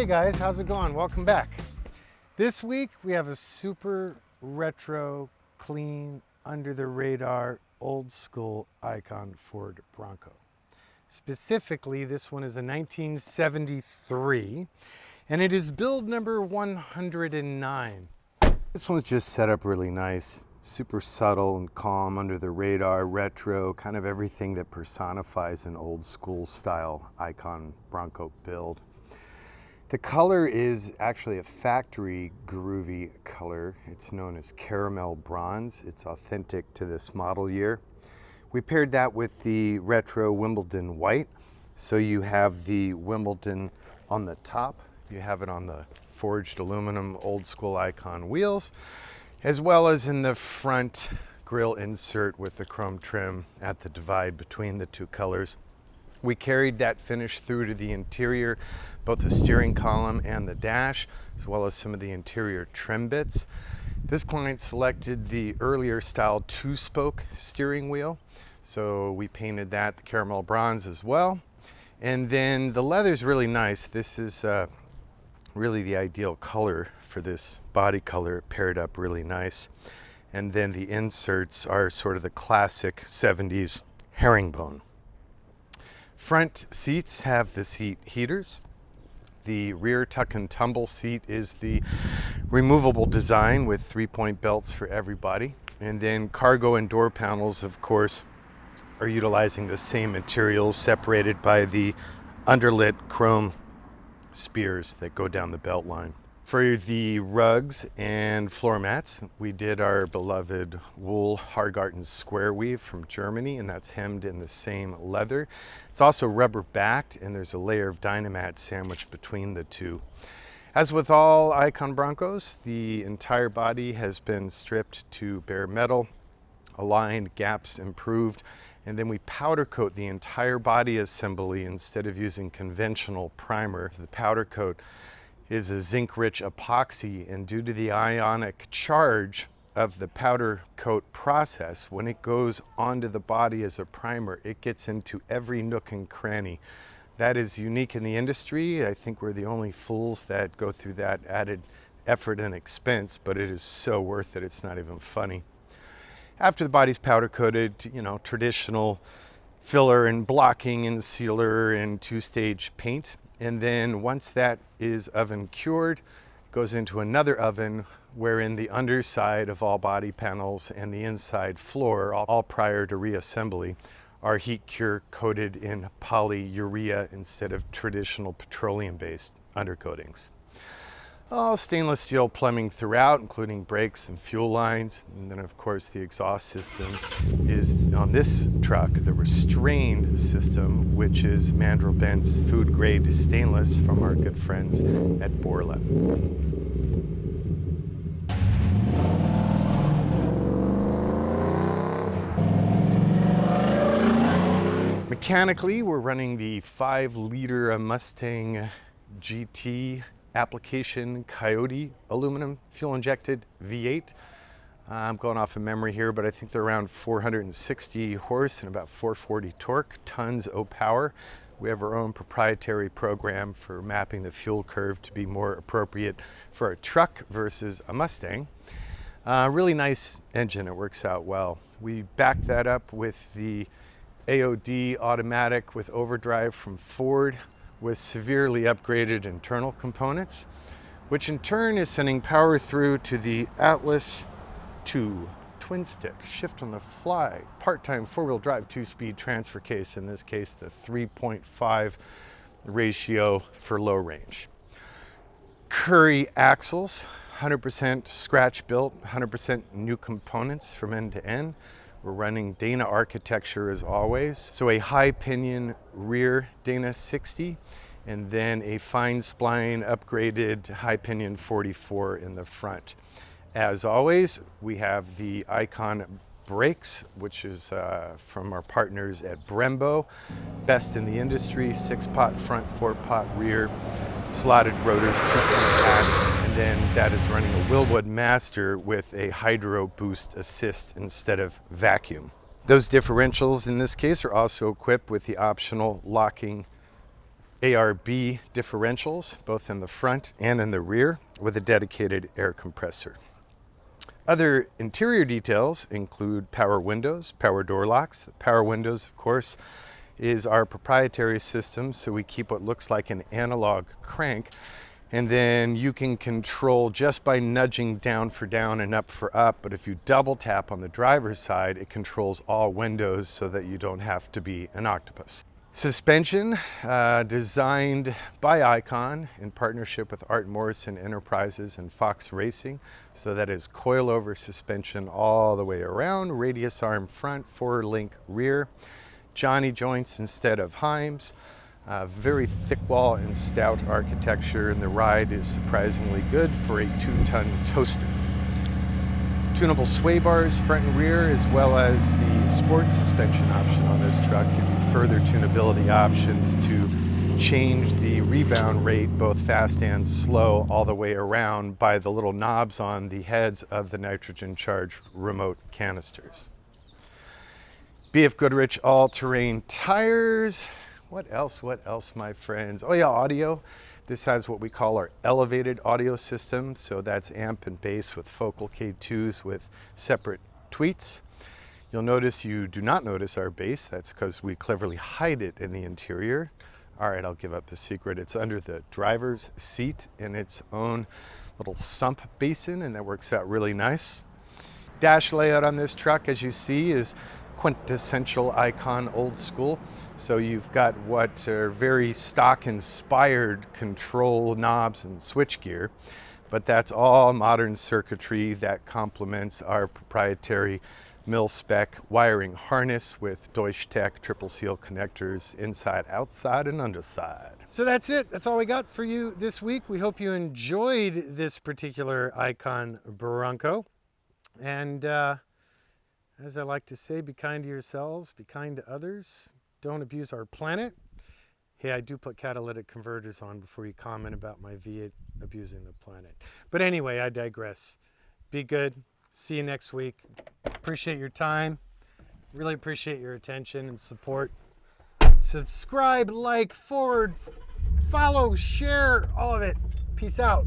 Hey guys, how's it going? Welcome back. This week we have a super retro, clean, under the radar, old school icon Ford Bronco. Specifically, this one is a 1973 and it is build number 109. This one's just set up really nice, super subtle and calm, under the radar, retro, kind of everything that personifies an old school style icon Bronco build. The color is actually a factory groovy color. It's known as caramel bronze. It's authentic to this model year. We paired that with the retro Wimbledon white. So you have the Wimbledon on the top. You have it on the forged aluminum old school icon wheels, as well as in the front grille insert with the chrome trim at the divide between the two colors. We carried that finish through to the interior, both the steering column and the dash, as well as some of the interior trim bits. This client selected the earlier style two-spoke steering wheel, so we painted that the caramel bronze as well. And then the leather's really nice. This is really the ideal color for this body color. It paired up really nice. And then the inserts are sort of the classic 70s herringbone. Front seats have the seat heaters. The rear tuck and tumble seat is the removable design with 3-point belts for everybody. And then cargo and door panels, of course, are utilizing the same materials, separated by the underlit chrome spears that go down the belt line. For the rugs and floor mats, we did our beloved wool Hargarten square weave from Germany, and that's hemmed in the same leather. It's also rubber backed, and there's a layer of Dynamat sandwiched between the two. As with all Icon Broncos, the entire body has been stripped to bare metal, aligned, gaps improved, and then we powder coat the entire body assembly instead of using conventional primer. The powder coat is a zinc-rich epoxy, and due to the ionic charge of the powder coat process, when it goes onto the body as a primer, it gets into every nook and cranny. That is unique in the industry. I think we're the only fools that go through that added effort and expense, but it is so worth it, it's not even funny. After the body's powder coated, traditional filler and blocking and sealer and two-stage paint. And then once that is oven cured, it goes into another oven wherein the underside of all body panels and the inside floor, all prior to reassembly, are heat cure coated in polyurea instead of traditional petroleum-based undercoatings. All stainless steel plumbing throughout, including brakes and fuel lines. And then of course the exhaust system is on this truck, the restrained system, which is Mandrel-Benz food grade stainless from our good friends at Borla. Mechanically, we're running the 5-liter Mustang GT application Coyote aluminum fuel injected V8. I'm going off of memory here, but I think they're around 460 horse and about 440 torque, tons of power. We have our own proprietary program for mapping the fuel curve to be more appropriate for a truck versus a Mustang. Really nice engine, it works out well. We backed that up with the AOD automatic with overdrive from Ford, with severely upgraded internal components, which in turn is sending power through to the Atlas 2 twin stick, shift on the fly, part-time 4-wheel drive 2-speed transfer case, in this case the 3.5 ratio for low range. Curry axles, 100% scratch built, 100% new components from end to end. We're running Dana architecture as always. So a high pinion rear Dana 60, and then a fine spline upgraded high pinion 44 in the front. As always, we have the Icon brakes, which is from our partners at Brembo. Best in the industry, 6-pot front, 4-pot rear, slotted rotors, 2-piece hats, and then that is running a Wilwood Master with a hydro boost assist instead of vacuum. Those differentials in this case are also equipped with the optional locking ARB differentials, both in the front and in the rear, with a dedicated air compressor. Other interior details include power windows, power door locks. The power windows, of course, is our proprietary system, so we keep what looks like an analog crank, and then you can control just by nudging down for down and up for up, but if you double tap on the driver's side, it controls all windows so that you don't have to be an octopus. Suspension, designed by Icon in partnership with Art Morrison Enterprises and Fox Racing, so that is coilover suspension all the way around, radius arm front, 4-link rear, Johnny joints instead of Heims, very thick wall and stout architecture, and the ride is surprisingly good for a 2-ton toaster. Tunable sway bars front and rear, as well as the sport suspension option on this truck, give you further tunability options to change the rebound rate both fast and slow all the way around by the little knobs on the heads of the nitrogen charged remote canisters. BF Goodrich all-terrain tires. What else, my friends? Oh yeah, audio. This has what we call our elevated audio system. So that's amp and bass with focal K2s with separate tweets. You'll notice you do not notice our bass. That's because we cleverly hide it in the interior. All right, I'll give up the secret. It's under the driver's seat in its own little sump basin, and that works out really nice. Dash layout on this truck, as you see, is quintessential Icon old school. So you've got what are very stock inspired control knobs and switchgear, but that's all modern circuitry that complements our proprietary mil-spec wiring harness with Deutsch Tech triple seal connectors inside, outside, and underside. So that's it. That's all we got for you this week. We hope you enjoyed this particular Icon Bronco. And as I like to say, be kind to yourselves, be kind to others, don't abuse our planet. Hey, I do put catalytic converters on before you comment about my V8 abusing the planet. But anyway, I digress. Be good. See you next week. Appreciate your time. Really appreciate your attention and support. Subscribe, like, forward, follow, share, all of it. Peace out.